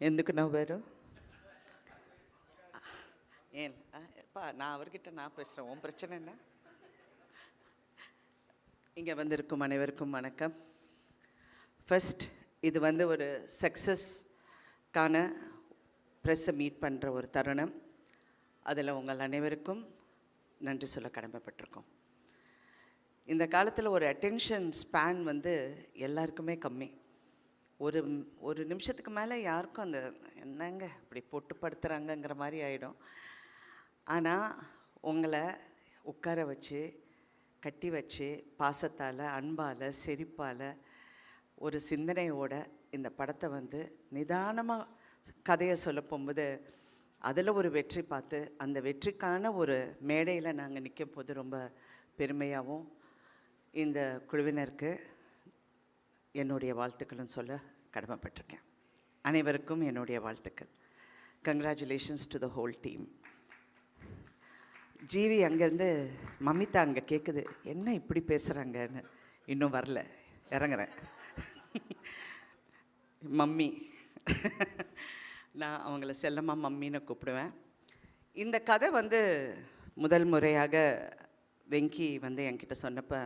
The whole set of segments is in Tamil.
ఎందుకు నవ్వారు? ஏன் அப்பா நான் அவர்கிட்ட நான் பேசுகிறேன், உன் பிரச்சனை என்ன? இங்கே வந்திருக்கும் அனைவருக்கும் வணக்கம். ஃபர்ஸ்ட், இது ஒரு சக்ஸஸ்க்கான ப்ரெஸ்ஸை மீட் பண்ணுற ஒரு தருணம். அதில் உங்கள் அனைவருக்கும் நன்றி சொல்ல கடமைப்பட்டிருக்கோம். இந்த காலத்தில் ஒரு அட்டென்ஷன் ஸ்பேன் எல்லாருக்குமே கம்மி. ஒரு நிமிஷத்துக்கு மேலே யாருக்கும் அந்த என்னங்க இப்படி போட்டு படுத்துகிறாங்கங்கிற மாதிரி ஆகிடும். ஆனால் உங்களை உட்கார வச்சு கட்டி வச்சு பாசத்தால் அன்பால் சிரிப்பால் ஒரு சிந்தனையோட இந்த படத்தை நிதானமாக கதையை சொல்ல போகும்போது அதில் ஒரு வெற்றி பார்த்து அந்த வெற்றிக்கான ஒரு மேடையில் நாங்கள் நிற்கும் போது ரொம்ப பெருமையாகவும் இந்த குழுவினருக்கு என்னுடைய வாழ்த்துக்களும் சொல்ல கடமைப்பட்டிருக்கேன். அனைவருக்கும் என்னுடைய வாழ்த்துக்கள். Congratulations to the whole team. GV அங்கேருந்து மம்மிதா அங்கே கேட்குது, என்ன இப்படி பேசுகிறாங்கன்னு. இன்னும் வரல, இறங்குறேன். மம்மி, நான் அவங்கள செல்லமாக மம்மின்னு கூப்பிடுவேன். இந்த கதை முதல் முறையாக வெங்கி என்கிட்ட சொன்னப்போ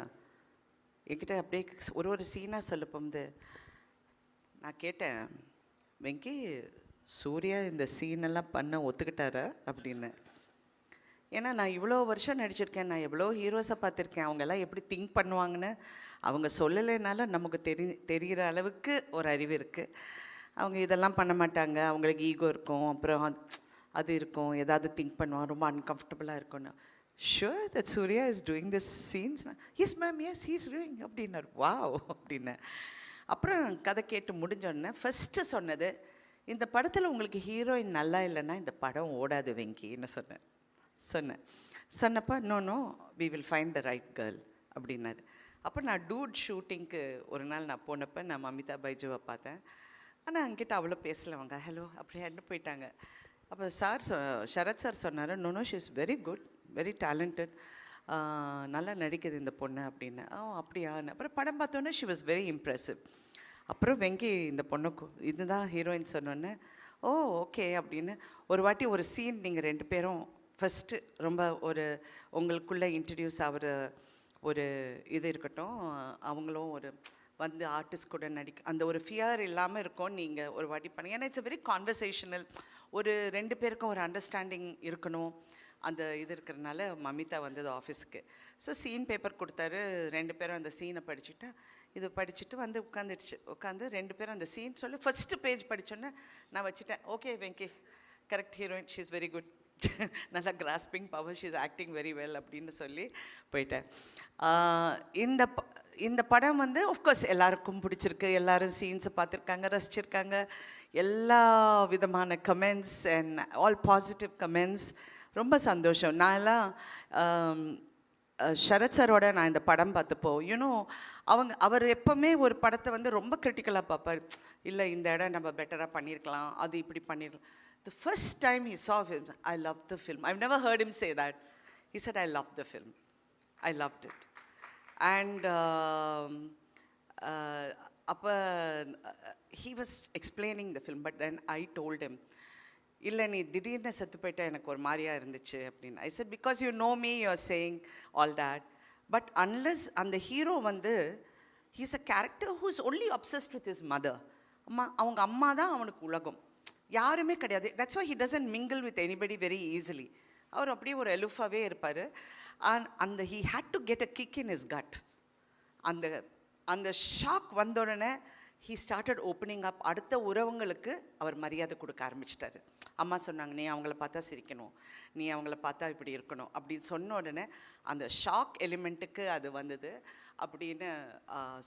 என்கிட்ட அப்படியே ஒரு சீனாக சொல்லப்போது நான் கேட்டேன், வெங்கி சூர்யா இந்த சீனெல்லாம் பண்ண ஒத்துக்கிட்டாரா அப்படின்னு. ஏன்னா நான் இவ்வளோ வருஷம் நடிச்சிருக்கேன், நான் எவ்வளோ ஹீரோஸை பார்த்துருக்கேன். அவங்கெல்லாம் எப்படி திங்க் பண்ணுவாங்கன்னு அவங்க சொல்லலைனாலும் நமக்கு தெரிகிற அளவுக்கு ஒரு அறிவு இருக்குது. அவங்க இதெல்லாம் பண்ண மாட்டாங்க, அவங்களுக்கு ஈகோ இருக்கும், அப்புறம் அது இருக்கும், ஏதாவது திங்க் பண்ணுவாங்க, ரொம்ப அன்கம்ஃபர்டபுளாக இருக்கும்னு. Sure that Suriya is doing this scenes? Yes ma'am, yes he is doing அப்படின்னார். வாவ் அப்படின்னு. அப்புறம் கதை கேட்டு முடிஞ்சோடனே ஃபஸ்ட்டு சொன்னது, இந்த படத்தில் உங்களுக்கு ஹீரோயின் நல்லா இல்லைன்னா இந்த படம் ஓடாது வெங்கின்னு சொன்னப்போ no we will find the right girl அப்படின்னாரு. அப்போ நான் டூட் ஷூட்டிங்க்கு ஒரு நாள் நான் போனப்போ நான் மமிதா பைஜுவை பார்த்தேன். ஆனால் அங்கிட்ட அவ்வளோ பேசலவங்க, ஹலோ அப்படியே என்ன போயிட்டாங்க. அப்போ சரத் சார் சொன்னார், no she is very good, very talented, நல்லா நடிக்குது இந்த பொண்ணு அப்படின்னு. அப்படியான்னு. அப்புறம் படம் பார்த்தோன்னே ஷி வாஸ் வெரி இம்ப்ரெசிவ். அப்புறம் வெங்கி இந்த பொண்ணுக்கு இதுதான் ஹீரோயின் சொன்னோன்னே ஓகே அப்படின்னு. ஒரு வாட்டி ஒரு சீன் நீங்கள் ரெண்டு பேரும் ஃபஸ்ட்டு ரொம்ப உங்களுக்குள்ளே இன்ட்ரடியூஸ் ஆகிற ஒரு இது இருக்கட்டும், அவங்களும் ஆர்டிஸ்ட் கூட அந்த ஒரு ஃபியர் இல்லாமல் இருக்கும். நீங்கள் ஒரு வாட்டி பண்ணி, ஏன்னா இட்ஸ் அ வெரி கான்வர்சேஷனல், ஒரு ரெண்டு பேருக்கும் ஒரு அண்டர்ஸ்டாண்டிங் இருக்கணும். அந்த இது இருக்கிறதுனால மமிதா ஆஃபீஸுக்கு. ஸோ சீன் பேப்பர் கொடுத்தாரு. ரெண்டு பேரும் அந்த சீனை படிச்சுட்டு இது படிச்சுட்டு உட்காந்து ரெண்டு பேரும் அந்த சீன் சொல்லி ஃபஸ்ட்டு பேஜ் படித்தோன்னே நான் வச்சுட்டேன், okay Venky correct heroine, she is very good, நல்லா grasping power, she is acting very well அப்படின்னு சொல்லி போயிட்டேன். இந்த படம் ஆஃப்கோர்ஸ் எல்லாருக்கும் பிடிச்சிருக்கு, எல்லோரும் சீன்ஸை பார்த்துருக்காங்க, ரசிச்சிருக்காங்க. எல்லா விதமான comments and all positive comments. ரொம்ப சந்தோஷம். நான்லாம் சரத் சாரோட நான் இந்த படம் பார்த்தப்போ அவர் எப்போவுமே ஒரு படத்தை ரொம்ப கிரிட்டிக்கலாக பார்ப்பார். இல்லை இந்த இடம் நம்ம பெட்டராக பண்ணியிருக்கலாம், அது இப்படி பண்ணிடலாம். The first time he saw film, I loved the film. I've never heard him say that. He said, I loved the film. I loved it. And he was explaining the film, but then I told him, இல்லை நீ திடீர்னு செத்து போயிட்டா எனக்கு ஒரு மாதிரியாக இருந்துச்சு அப்படின்னு. I said, because you know me, you are saying all that. But unless அந்த hero he's a character who's only obsessed with his mother. அவங்க அம்மா தான் அவனுக்கு உலகம், யாருமே கிடையாது. That's why he doesn't mingle with anybody very easily. அவர் அப்படியே ஒரு எலுஃபாகவே இருப்பார். அந்த he had to get a kick in his gut. அந்த ஷாக் வந்தோடனே ஹீ ஸ்டார்டட் ஓப்பனிங் அப். அடுத்த உறவுங்களுக்கு அவர் மரியாதை கொடுக்க ஆரம்பிச்சிட்டாரு. அம்மா சொன்னாங்க, நீ அவங்கள பார்த்தா சிரிக்கணும், நீ அவங்கள பார்த்தா இப்படி இருக்கணும் அப்படின்னு சொன்ன உடனே அந்த ஷாக் எலிமெண்ட்டுக்கு அது வந்தது அப்படின்னு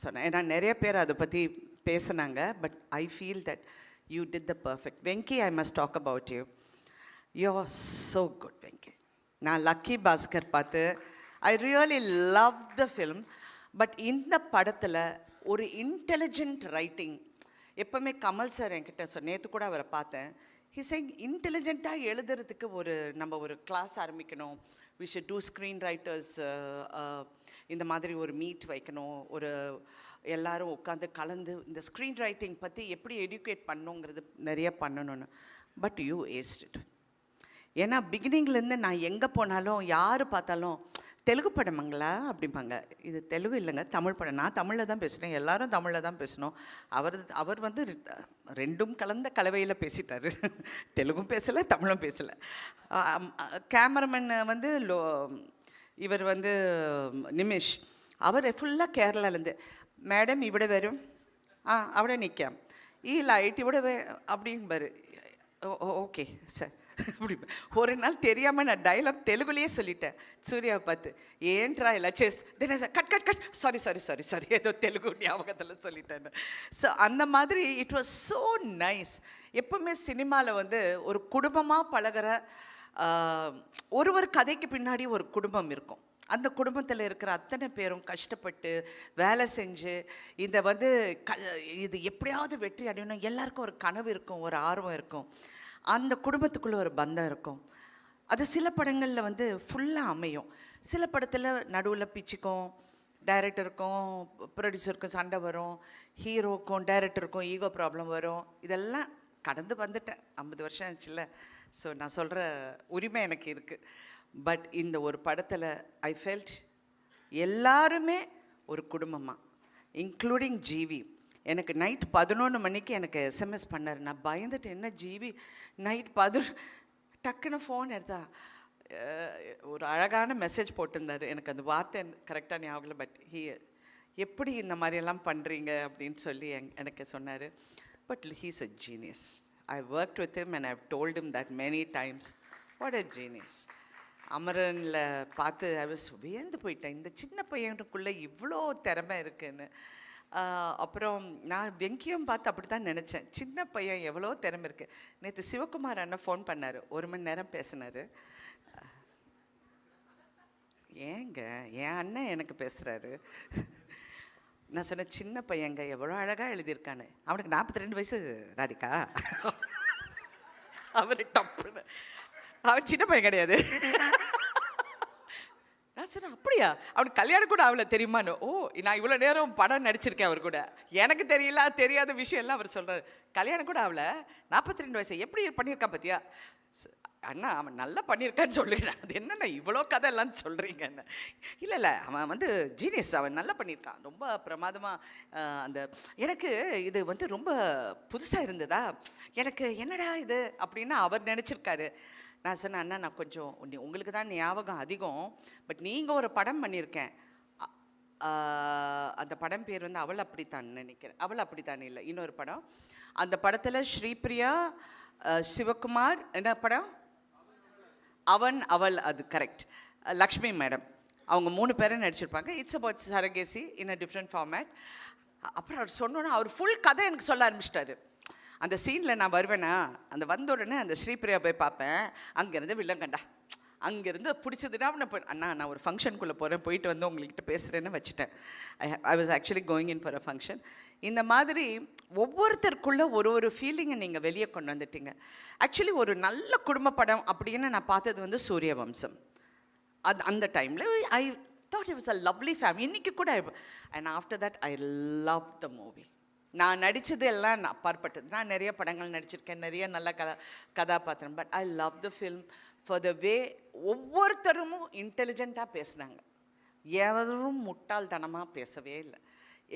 சொன்னேன். ஏன்னா நிறைய பேர் அதை பற்றி பேசினாங்க. But I feel that you did the perfect. Venki, I must talk about you. You're so good, Venki. நான் லக்கி பாஸ்கர் பார்த்து I really loved the film. But இந்த படத்தில் ஒரு இன்டெலிஜென்ட் ரைட்டிங். எப்போவுமே கமல் சார் என்கிட்ட நேற்று கூட அவரை பார்த்தேன். ஹி சேயிங் இன்டெலிஜென்ட்டாக எழுதுறதுக்கு நம்ம ஒரு கிளாஸ் ஆரம்பிக்கணும். We should do screen writers, இந்த மாதிரி ஒரு மீட் வைக்கணும், ஒரு எல்லாரும் உட்காந்து கலந்து இந்த ஸ்க்ரீன் ரைட்டிங் பற்றி எப்படி எடியூகேட் பண்ணணுங்கிறது நிறைய பண்ணணும்னு. But you ஏஸ்ட் it. ஏன்னா பிகினிங்லேருந்து நான் எங்கே போனாலும் யார் பார்த்தாலும் தெலுங்கு படமாங்களா அப்படிம்பாங்க. இது தெலுங்கு இல்லைங்க, தமிழ் படம். நான் தமிழில் தான் பேசுகிறேன், எல்லாரும் தமிழில் தான் பேசணும். அவர் வந்து ரெண்டும் கலந்த கலவையில் பேசிட்டார். தெலுங்கும் பேசலை, தமிழும் பேசலை. கேமராமேன் வந்து இவர் வந்து நிமிஷ், அவர் ஃபுல்லாக கேரளாலேருந்து, மேடம் இவிட வரும், അവിടെ நிற்காம், ഈ ലൈറ്റ് ഇവിടെ அப்படிம்பாரு. ஓகே சார் அப்படி. ஒரு நாள் தெரியாமல் நான் டைலாக் தெலுங்குலேயே சொல்லிட்டேன் சூர்யாவை பார்த்து, ஏன்ட்ரா எல்லாம் சேஸ் தின sir cut cut cut sorry sorry sorry sorry ஏதோ தெலுங்கு ஞாபகத்தில் சொல்லிட்டேன்னு. ஸோ அந்த மாதிரி இட் வாஸ் ஸோ நைஸ். எப்பவுமே சினிமாவில் வந்து ஒரு குடும்பமாக பழகிற ஒரு கதைக்கு பின்னாடி ஒரு குடும்பம் இருக்கும். அந்த குடும்பத்தில் இருக்கிற அத்தனை பேரும் கஷ்டப்பட்டு வேலை செஞ்சு இந்த வந்து இது எப்படியாவது வெற்றி அடையணும், எல்லாருக்கும் ஒரு கனவு இருக்கும், ஒரு ஆர்வம் இருக்கும், அந்த குடும்பத்துக்குள்ளே ஒரு பந்தம் இருக்கும். அது சில படங்களில் வந்து ஃபுல்லாக அமையும், சில படத்தில் நடுவில் பிச்சுக்கும், டைரக்டருக்கும் ப்ரொடியூசருக்கும் சண்டை வரும், ஹீரோக்கும் டைரக்டருக்கும் ஈகோ ப்ராப்ளம் வரும். இதெல்லாம் கடந்து வந்துட்டேன், 50 வருஷம் ஆச்சுல்ல. ஸோ நான் சொல்கிற உரிமை எனக்கு இருக்குது. பட் இந்த ஒரு படத்தில் ஐ ஃபெல்ட் எல்லாருமே ஒரு குடும்பமாக, இன்க்ளூடிங் ஜிவி. எனக்கு நைட் 11 மணிக்கு எனக்கு எஸ்எம்எஸ் பண்ணார். நான் பயந்துட்டு, என்ன ஜிவி நைட் 11 டக்குன்னு ஃபோன் எடுத்தா ஒரு அழகான மெசேஜ் போட்டிருந்தார். எனக்கு அந்த வார்த்தை கரெக்டாக ஞாபகம் இல்லை, பட் எப்படி இந்த மாதிரியெல்லாம் பண்ணுறீங்க அப்படின்னு சொல்லி எனக்கு சொன்னார். But he's a genius. I worked with him and I have told him that many times, what a genius. அமரனில் பார்த்து ஐ வாஸ் வியந்து போயிட்டேன், இந்த சின்ன பையனுக்குள்ளே இவ்வளோ திறமை இருக்குன்னு. அப்புறம் நான் வெங்கியும் பார்த்து அப்படி தான் நினச்சேன், சின்ன பையன் எவ்வளோ திறமை இருக்குது. நேற்று சிவகுமார் அண்ணன் ஃபோன் பண்ணார், 1 மணி நேரம் பேசினார். ஏங்க என் அண்ணன் எனக்கு பேசுகிறாரு. நான் சொன்னேன், சின்ன பையங்க எவ்வளோ அழகாக எழுதியிருக்கான்னு. அவனுக்கு 42 வயசு ராதிகா. அவர் டப்புன்னு, அவன் சின்ன பையன் கிடையாது. நான் சொன்னேன், அப்படியா, அவனுக்கு கல்யாணம் கூட அவளை தெரியுமான்னு. ஓ, நான் இவ்வளோ நேரம் படம் நடிச்சிருக்கேன் அவர் கூட, எனக்கு தெரியல தெரியாத விஷயம்லாம் அவர் சொல்கிறார். கல்யாணம் கூட அவளை 42 வயசு எப்படி பண்ணியிருக்கான் பார்த்தியா. அண்ணா அவன் நல்லா பண்ணியிருக்கான்னு சொல்லிடுறேன். அது என்னண்ணா இவ்வளோ கதை எல்லாம் சொல்கிறீங்கன்னு. இல்லை இல்லை, அவன் வந்து ஜீனியஸ், அவன் நல்லா பண்ணியிருக்கான், ரொம்ப பிரமாதமாக. அந்த எனக்கு இது வந்து ரொம்ப புதுசாக இருந்ததா, எனக்கு என்னடா இது அப்படின்னு அவர் நினச்சிருக்காரு. நான் சொன்னேன், அண்ணா நான் கொஞ்சம் உங்களுக்கு தான் ஞாபகம் அதிகம், பட் நீங்கள் ஒரு படம் பண்ணியிருக்கேன், அந்த படம் பேர் வந்து அவள் அப்படித்தான் நினைக்கிறேன். அவள் அப்படித்தான் இல்லை, இன்னொரு படம். அந்த படத்தில் ஸ்ரீபிரியா, சிவகுமார், என்ன படம், அவன் அவள், அது கரெக்ட், லக்ஷ்மி மேடம், அவங்க 3 பேரும் நடிச்சிருப்பாங்க. It's about surrogacy in a different format. அப்புறம் அவர் சொன்னோன்னா அவர் ஃபுல் கதை எனக்கு சொல்ல ஆரம்பிச்சிட்டாரு. அந்த சீனில் நான் வருவேனா, அந்த வந்த உடனே அந்த ஸ்ரீபிரியா போய் பார்ப்பேன், அங்கேருந்து வில்லங்கண்டா, அங்கேருந்து பிடிச்சதுன்னா அண்ணா நான் ஒரு ஃபங்க்ஷனுக்குள்ளே போகிறேன், போயிட்டு வந்து உங்கள்கிட்ட பேசுகிறேன்னு வச்சுட்டேன். I was actually going in for a function. இந்த மாதிரி ஒவ்வொருத்தருக்குள்ளே ஒரு ஃபீலிங்கை நீங்கள் வெளியே கொண்டு வந்துட்டீங்க. ஆக்சுவலி ஒரு நல்ல குடும்ப படம் அப்படின்னு நான் பார்த்தது வந்து சூரியவம்சம். அந்த டைமில் I thought it was a lovely family. இன்றைக்கி கூட, and after that I love the movie. நான் நடித்தது எல்லாம் அப்பாற்பட்டது. நான் நிறைய படங்கள் நடிச்சிருக்கேன், நிறைய நல்ல கதாபாத்திரம். But I love the film for the way ஒவ்வொருத்தரும் இன்டெலிஜென்ட்டாக பேசுனாங்க, எவரும் முட்டாள்தனமாக பேசவே இல்லை.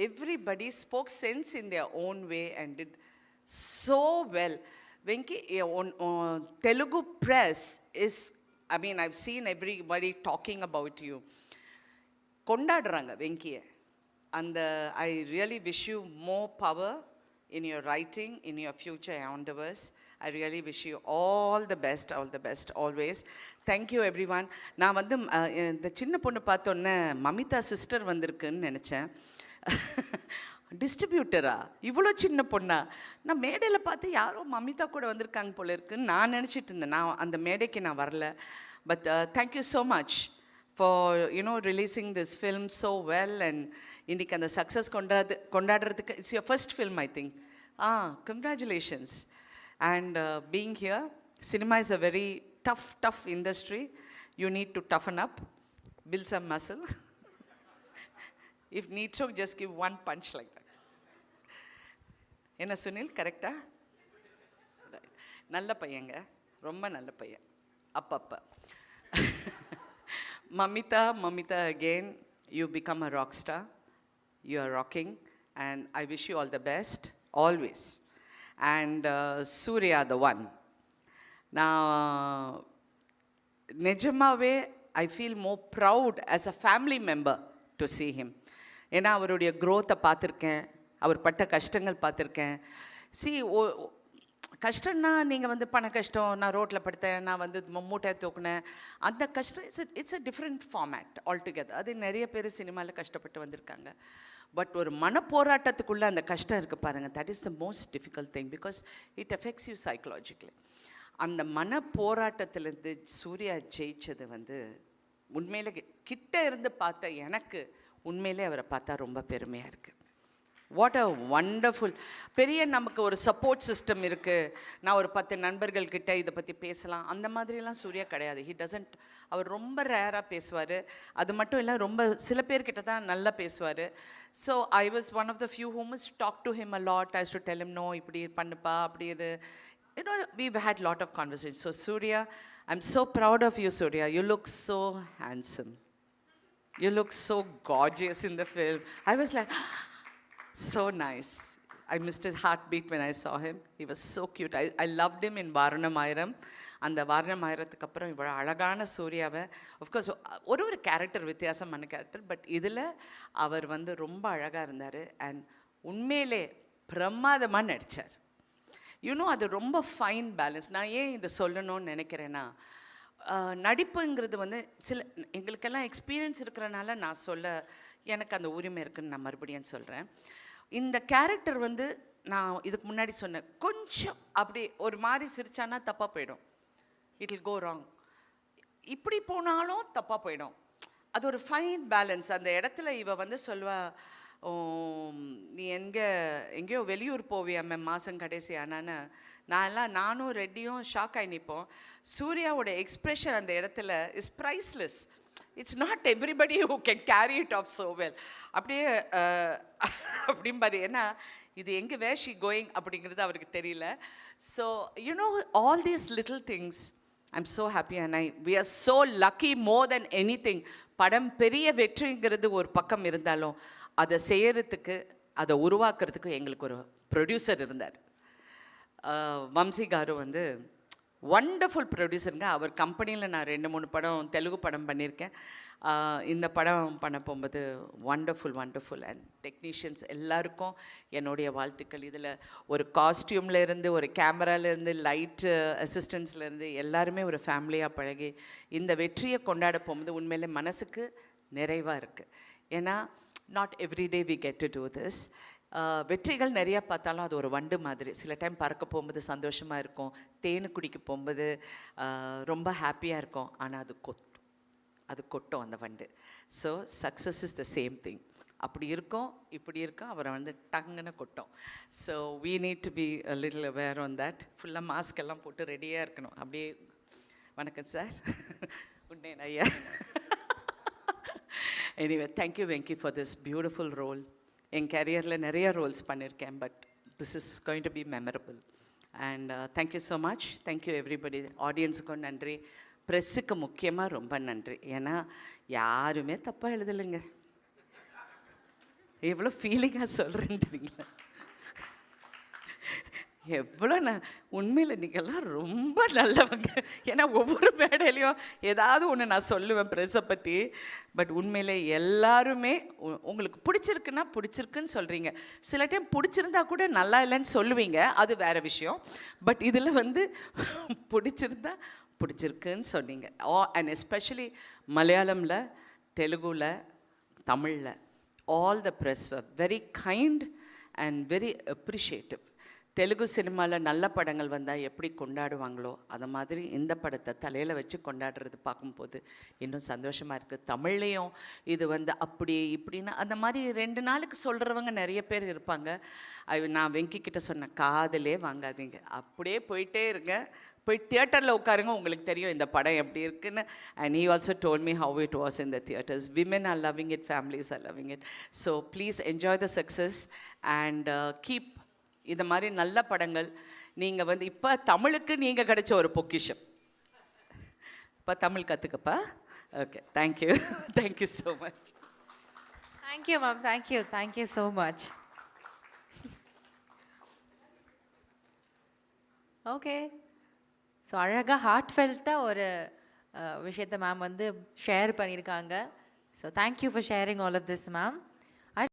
Everybody spoke sense in their own way and did so well. Venky, Telugu press is, I mean I've seen everybody talking about you, கொண்டாடுறாங்க வெங்கியை. And I really wish you more power in your writing, in your future endeavors. I really wish you all the best always. Thank you everyone. நான் வந்து இந்த சின்ன பொண்ணு பார்த்தோன்னே மமிதா சிஸ்டர் வந்திருக்குன்னு நினச்சேன். டிஸ்ட்ரிபியூட்டரா, இவ்வளோ சின்ன பொண்ணா? நான் மேடையில் பார்த்து யாரோ மமிதா கூட வந்திருக்காங்க போல இருக்குன்னு நான் நினச்சிட்டு இருந்தேன். நான் அந்த மேடைக்கு நான் வரல. But thank you so much for releasing this film so well, and இன்னைக்கு அந்த சக்ஸஸ் கொண்டாடுறதுக்கு it's your first film I think. Congratulations. And being here, cinema is a very tough industry. You need to toughen up, build some muscle. If need so, just give one punch like that. என்ன சுனில் கரெக்டா? நல்ல பையங்க, ரொம்ப நல்ல பையன் அப்பப்ப. Mamita, again, you become a rock star. You are rocking, and I wish you all the best, always. And Surya, the one. Now, நிஜமாவே I feel more proud as a family member to see him. ஏன்னா அவருடைய growth பார்த்துருக்கேன், அவர் பட்ட கஷ்டங்கள் பார்த்துருக்கேன். See, கஷ்டம்னா நீங்கள் வந்து பண கஷ்டம், நான் ரோட்டில் படுத்தேன், நான் வந்து மூட்டை தூக்குனேன், அந்த கஷ்டம் it's a different format altogether. அது நிறைய பேர் சினிமாவில் கஷ்டப்பட்டு வந்திருக்காங்க. பட் ஒரு மனப்போராட்டத்துக்குள்ளே அந்த கஷ்டம் இருக்குது பாருங்கள், that is the most difficult thing because it affects you psychologically. அந்த மனப்போராட்டத்திலேருந்து சூர்யா ஜெயிச்சது வந்து உண்மையிலே கிட்ட இருந்து பார்த்த எனக்கு உண்மையிலே அவரை பார்த்தா ரொம்ப பெருமையாக இருக்குது. What a wonderful. பெரிய நமக்கு ஒரு சப்போர்ட் சிஸ்டம் இருக்குது, நான் ஒரு 10 நண்பர்கள்கிட்ட இதை பற்றி பேசலாம், அந்த மாதிரிலாம் சூர்யா கிடையாது. He doesn't. அவர் ரொம்ப ரேராக பேசுவார். அது மட்டும் இல்லை, ரொம்ப சில பேர்கிட்ட தான் நல்லா பேசுவார். So I was one of the few who must talk to him a lot. I do tell him no, இப்படி பண்ணுப்பா, அப்படி இரு. You know, we've had lot of conversations. So Surya, I'm so proud of you, Surya. You look so handsome. You look so gorgeous in the film. I was like, so nice. I missed his heartbeat when I saw him. He was so cute. I loved him in Varanamayiram. அந்த வாரணமாயிரத்துக்கு அப்புறம் இவ்வளோ அழகான சூர்யாவை, ஆஃப்கோர்ஸ் ஒரு கேரக்டர் வித்தியாசமான கேரக்டர், பட் இதில் அவர் வந்து ரொம்ப அழகாக இருந்தார். அண்ட் உண்மையிலே பிரமாதமாக நடித்தார். அது ரொம்ப ஃபைன் பேலன்ஸ். நான் ஏன் இதை சொல்லணும்னு நினைக்கிறேன்னா, நடிப்புங்கிறது வந்து சில எங்களுக்கெல்லாம் எக்ஸ்பீரியன்ஸ் இருக்கிறனால நான் எனக்கு அந்த உரிமை இருக்குதுன்னு நான் மறுபடியும் சொல்கிறேன். இந்த கேரக்டர் வந்து நான் இதுக்கு முன்னாடி சொன்னேன், கொஞ்சம் அப்படி ஒரு மாதிரி சிரிச்சானா தப்பாக போயிடும், இட் வில் கோ ராங். இப்படி போனாலும் தப்பாக போயிடும். அது ஒரு ஃபைன் பேலன்ஸ். அந்த இடத்துல இவ வந்து சொல்வா, நீ எங்கேயோ வெளியூர் போவியாமே மாதம் கடைசி ஆனான்னு. நானும் ரெட்டியும் ஷாக் ஆகி நிற்போம். சூர்யாவோட எக்ஸ்ப்ரெஷன் அந்த இடத்துல is priceless. It's not everybody who can carry it of so well. அப்படியே அப்படிம்பாரு. ஏன்னா இது எங்கே வேர் ஷி கோயிங் அப்படிங்கிறது அவருக்கு தெரியல. So all these little things I'm so happy and we are so lucky more than anything. படம் பெரிய வெற்றிங்கிறது ஒரு பக்கம் இருந்தாலும் அதை செய்கிறதுக்கு, அதை உருவாக்குறதுக்கு எங்களுக்கு ஒரு ப்ரொடியூசர் இருந்தார். வம்சி காரு வந்து வண்டர்ஃபுல் ப்ரொடியூசருங்க. அவர் கம்பெனியில் நான் 2-3 படம் தெலுங்கு படம் பண்ணியிருக்கேன். இந்த படம் பண்ண போகும்போது வண்டர்ஃபுல் அண்ட் டெக்னீஷியன்ஸ் எல்லாருக்கும் என்னுடைய வாழ்த்துக்கள். இதில் ஒரு காஸ்டியூம்லேருந்து, ஒரு கேமராலேருந்து, லைட்டு அசிஸ்டன்ஸ்லேருந்து எல்லாருமே ஒரு ஃபேமிலியாக பழகி இந்த வெற்றியை கொண்டாட போகும்போது உண்மையிலே மனசுக்கு நிறைவாக இருக்குது. ஏன்னா not everyday we get to do this. வெற்றிகள் நிறையா பார்த்தாலும் அது ஒரு வண்டு மாதிரி. சில டைம் பறக்க போகும்போது சந்தோஷமாக இருக்கும், தேனு குடிக்க போகும்போது ரொம்ப ஹாப்பியாக இருக்கும். ஆனால் அது கொட்டும் அந்த வண்டு. So success is the same thing. அப்படி இருக்கும், இப்படி இருக்கும், அவரை வந்து டங்குன்னு கொட்டும். So we need to be a little aware on that. ஃபுல்லாக மாஸ்க் எல்லாம் போட்டு ரெடியாக இருக்கணும். அப்படியே வணக்கம் சார், உண்டேன் ஐயா. Anyway, thank you Venki for this beautiful role. என் கேரியரில் நிறைய ரோல்ஸ் பண்ணியிருக்கேன், but this is going to be memorable. And thank you so much. Thank you everybody. ஆடியன்ஸுக்கும் நன்றி, ப்ரெஸ்ஸுக்கு முக்கியமாக ரொம்ப நன்றி. ஏன்னா யாருமே தப்பாக எழுதலைங்க. எவ்வளோ ஃபீலிங்காக சொல்கிறேன்னு தெரியுங்களா? எவ்வளோ உண்மையில் நீங்கள்லாம் ரொம்ப நல்லவங்க. ஏன்னா ஒவ்வொரு மேடையிலையும் ஏதாவது ஒன்று நான் சொல்லுவேன் ப்ரெஸ்ஸை பற்றி. பட் உண்மையிலே எல்லாருமே உங்களுக்கு பிடிச்சிருக்குன்னு சொல்கிறீங்க. சில டைம் பிடிச்சிருந்தா கூட நல்லா இல்லைன்னு சொல்லுவீங்க, அது வேறு விஷயம். பட் இதில் வந்து பிடிச்சிருக்குன்னு சொன்னீங்க. அண்ட் எஸ்பெஷலி மலையாளமில், தெலுங்குல, தமிழில், all the press were very kind and very appreciative. Telugu சினிமாவில் நல்ல படங்கள் வந்தால் எப்படி கொண்டாடுவாங்களோ அது மாதிரி இந்த படத்தை தலையில் வச்சு கொண்டாடுறது பார்க்கும்போது இன்னும் சந்தோஷமாக இருக்குது. தமிழ்லேயும் இது வந்து அப்படி இப்படின்னு அந்த மாதிரி 2 நாளுக்கு சொல்கிறவங்க நிறைய பேர் இருப்பாங்க. நான் வெங்கி கிட்ட சொன்னேன், காதலே வாங்காதீங்க, அப்படியே போயிட்டே இருங்க, போய் தியேட்டரில் உட்காருங்க, உங்களுக்கு தெரியும் இந்த படம் எப்படி இருக்குன்னு. And he also told me how it was in the theatres. Women are loving it, families are loving it. So please enjoy the success and keep இந்த மாதிரி நல்ல படங்கள். நீங்கள் வந்து இப்போ தமிழுக்கு நீங்கள் கிடைச்ச ஒரு பொக்கிஷம். இப்போ தமிழ் கற்றுக்கப்பா. Okay, thank you. Thank you so much. Thank you ma'am, thank you so much. Okay, so அழகாக ஹார்ட்ஃபெல்ட்டாக ஒரு விஷயத்தை மேம் வந்து ஷேர் பண்ணியிருக்காங்க. So thank you for sharing all of this ma'am.